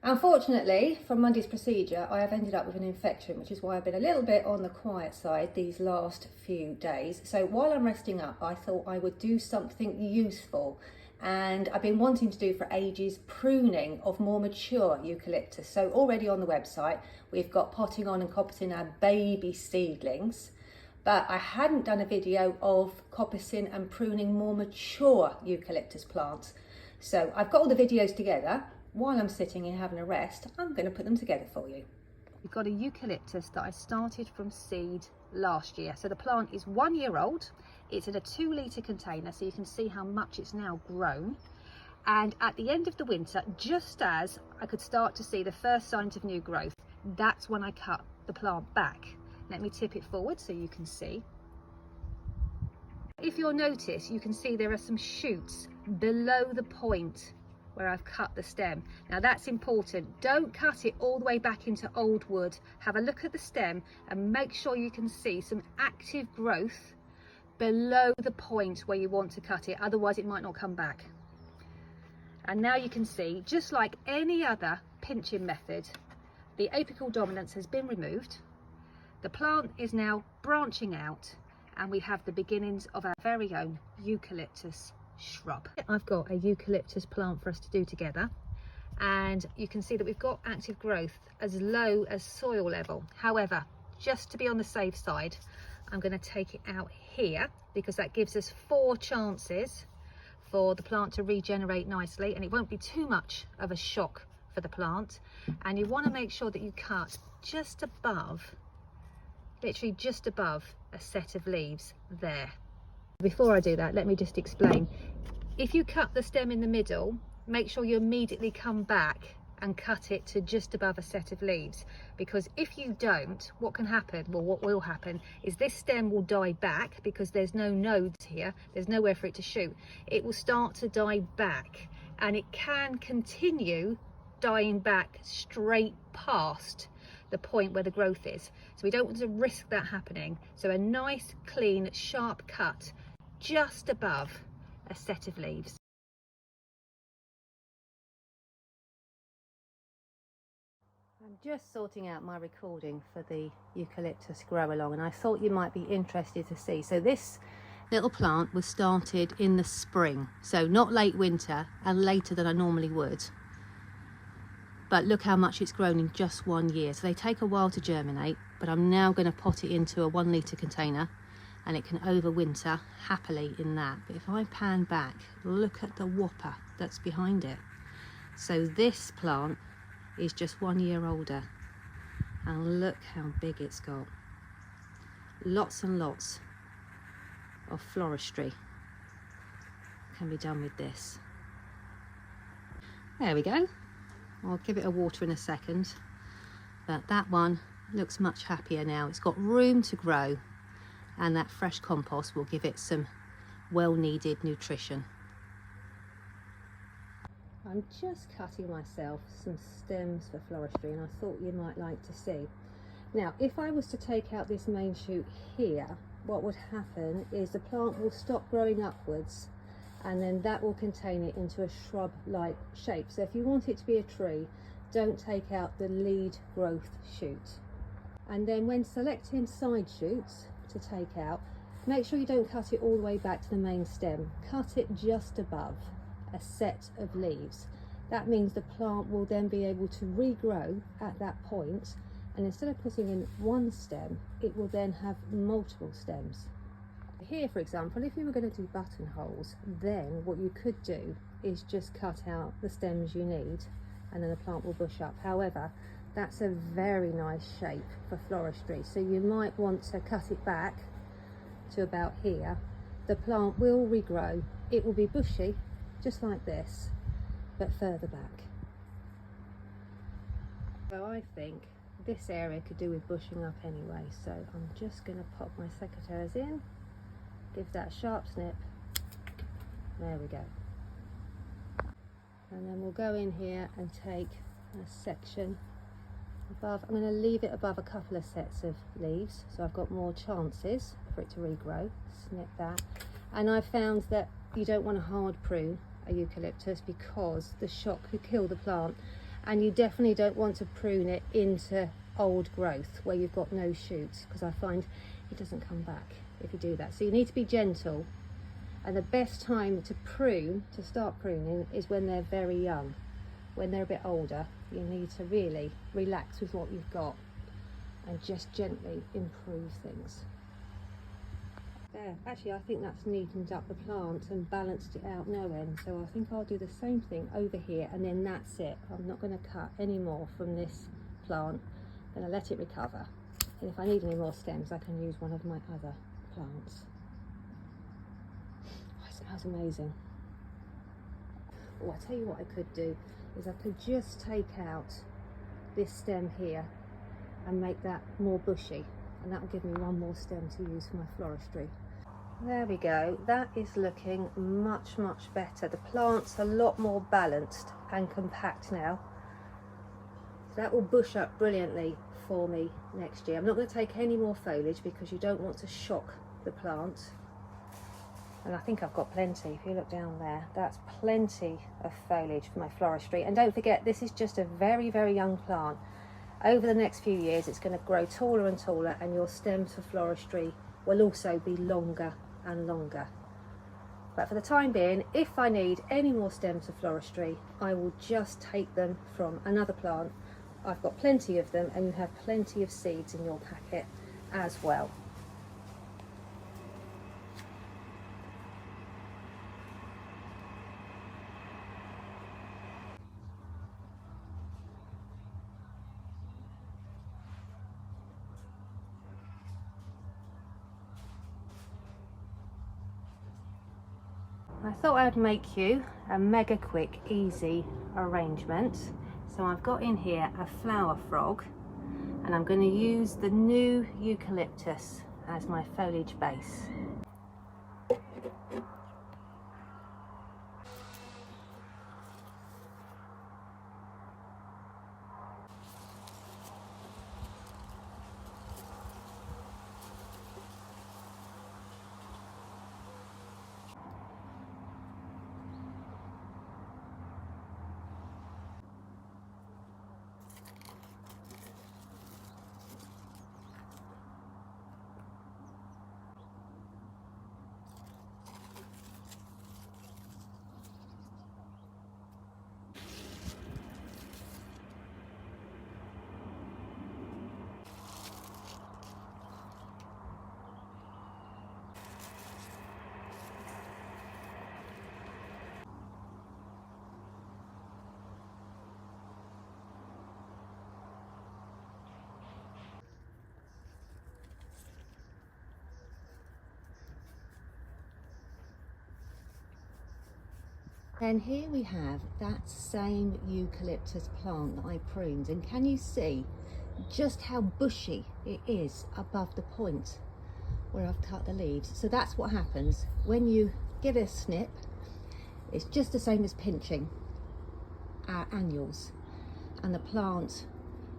Unfortunately, from Monday's procedure, I have ended up with an infection, which is why I've been a little bit on the quiet side these last few days. So while I'm resting up, I thought I would do something useful. And I've been wanting to do for ages pruning of more mature eucalyptus. So already on the website, we've got potting on and coppicing our baby seedlings. But I hadn't done a video of coppicing and pruning more mature eucalyptus plants. So I've got all the videos together. While I'm sitting here having a rest, I'm going to put them together for you. We've got a eucalyptus that I started from seed last year. So the plant is 1 year old. It's in a 2 litre container, so you can see how much it's now grown. And at the end of the winter, just as I could start to see the first signs of new growth, that's when I cut the plant back. Let me tip it forward so you can see. If you'll notice, you can see there are some shoots below the point where I've cut the stem. Now that's important. Don't cut it all the way back into old wood. Have a look at the stem and make sure you can see some active growth below the point where you want to cut it, otherwise it might not come back. And now you can see, just like any other pinching method, the apical dominance has been removed. The plant is now branching out and we have the beginnings of our very own eucalyptus shrub. I've got a eucalyptus plant for us to do together, and you can see that we've got active growth as low as soil level. However, just to be on the safe side, I'm going to take it out here because that gives us 4 chances for the plant to regenerate nicely, and it won't be too much of a shock for the plant. And you want to make sure that you cut just above, literally just above a set of leaves there. Before I do that, let me just explain. If you cut the stem in the middle, make sure you immediately come back and cut it to just above a set of leaves, because if you don't, what can happen, well, what will happen is this stem will die back because there's no nodes here, there's nowhere for it to shoot. It will start to die back, and it can continue dying back straight past the point where the growth is. So we don't want to risk that happening. So a nice, clean, sharp cut just above a set of leaves. I'm just sorting out my recording for the eucalyptus grow along, and I thought you might be interested to see. So this little plant was started in the spring, so not late winter and later than I normally would. But look how much it's grown in just 1 year. So they take a while to germinate, but I'm now going to pot it into a 1 litre container and it can overwinter happily in that. But if I pan back, look at the whopper that's behind it. So this plant is just 1 year older, and look how big it's got. Lots and lots of floristry can be done with this. There we go. I'll give it a water in a second, but that one looks much happier now. It's got room to grow, and that fresh compost will give it some well-needed nutrition. I'm just cutting myself some stems for floristry, and I thought you might like to see. Now, if I was to take out this main shoot here, what would happen is the plant will stop growing upwards, and then that will contain it into a shrub-like shape. So if you want it to be a tree, don't take out the lead growth shoot. And then when selecting side shoots to take out, make sure you don't cut it all the way back to the main stem. Cut it just above a set of leaves. That means the plant will then be able to regrow at that point, and instead of putting in one stem, it will then have multiple stems. Here, for example, if you were going to do buttonholes, then what you could do is just cut out the stems you need, and then the plant will bush up. However, that's a very nice shape for floristry, so you might want to cut it back to about here. The plant will regrow. It will be bushy, just like this, but further back. So I think this area could do with bushing up anyway, so I'm just going to pop my secateurs in, give that a sharp snip, there we go. And then we'll go in here and take a section above. I'm going to leave it above a couple of sets of leaves, so I've got more chances for it to regrow. Snip that. And I've found that you don't want to hard prune a eucalyptus because the shock could kill the plant. And you definitely don't want to prune it into old growth where you've got no shoots, because I find it doesn't come back if you do that. So you need to be gentle, and the best time to prune, to start pruning, is when they're very young. When they're a bit older, you need to really relax with what you've got and just gently improve things. There, actually I think that's neatened up the plant and balanced it out no end, so I think I'll do the same thing over here, and then that's it. I'm not going to cut any more from this plant. I'm going to let it recover, and if I need any more stems I can use one of my other plants. Oh, it smells amazing. Oh, I tell you what I could do is I could just take out this stem here and make that more bushy, and that will give me one more stem to use for my floristry. There we go, that is looking much better. The plant's a lot more balanced and compact now, so that will bush up brilliantly for me next year. I'm not going to take any more foliage because you don't want to shock the plant, and I think I've got plenty. If you look down there, that's plenty of foliage for my floristry. And don't forget, this is just a very young plant. Over the next few years it's going to grow taller and taller, and your stems for floristry will also be longer and longer. But for the time being, if I need any more stems for floristry, I will just take them from another plant. I've got plenty of them, and you have plenty of seeds in your packet as well. I thought I'd make you a mega quick, easy arrangement. So I've got in here a flower frog, and I'm going to use the new eucalyptus as my foliage base. And here we have that same eucalyptus plant that I pruned, and can you see just how bushy it is above the point where I've cut the leaves? So that's what happens when you give it a snip. It's just the same as pinching our annuals, and the plant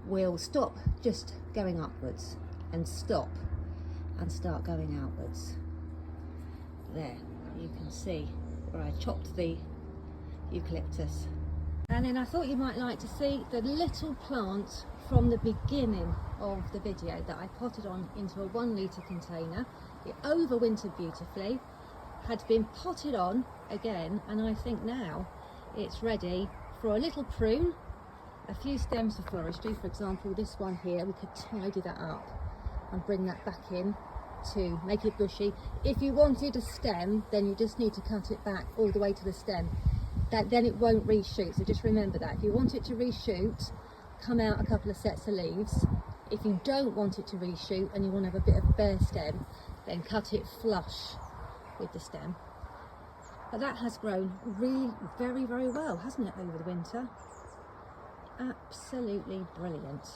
will stop just going upwards and stop and start going outwards. There, you can see where I chopped the eucalyptus. And then I thought you might like to see the little plant from the beginning of the video that I potted on into a 1 litre container. It overwintered beautifully, had been potted on again, and I think now it's ready for a little prune, a few stems for floristry. For example, this one here, we could tidy that up and bring that back in to make it bushy. If you wanted a stem, then you just need to cut it back all the way to the stem. Then it won't reshoot, so just remember that. If you want it to reshoot, come out a couple of sets of leaves. If you don't want it to reshoot and you want to have a bit of bare stem, then cut it flush with the stem. But that has grown really very well, hasn't it, over the winter? Absolutely brilliant.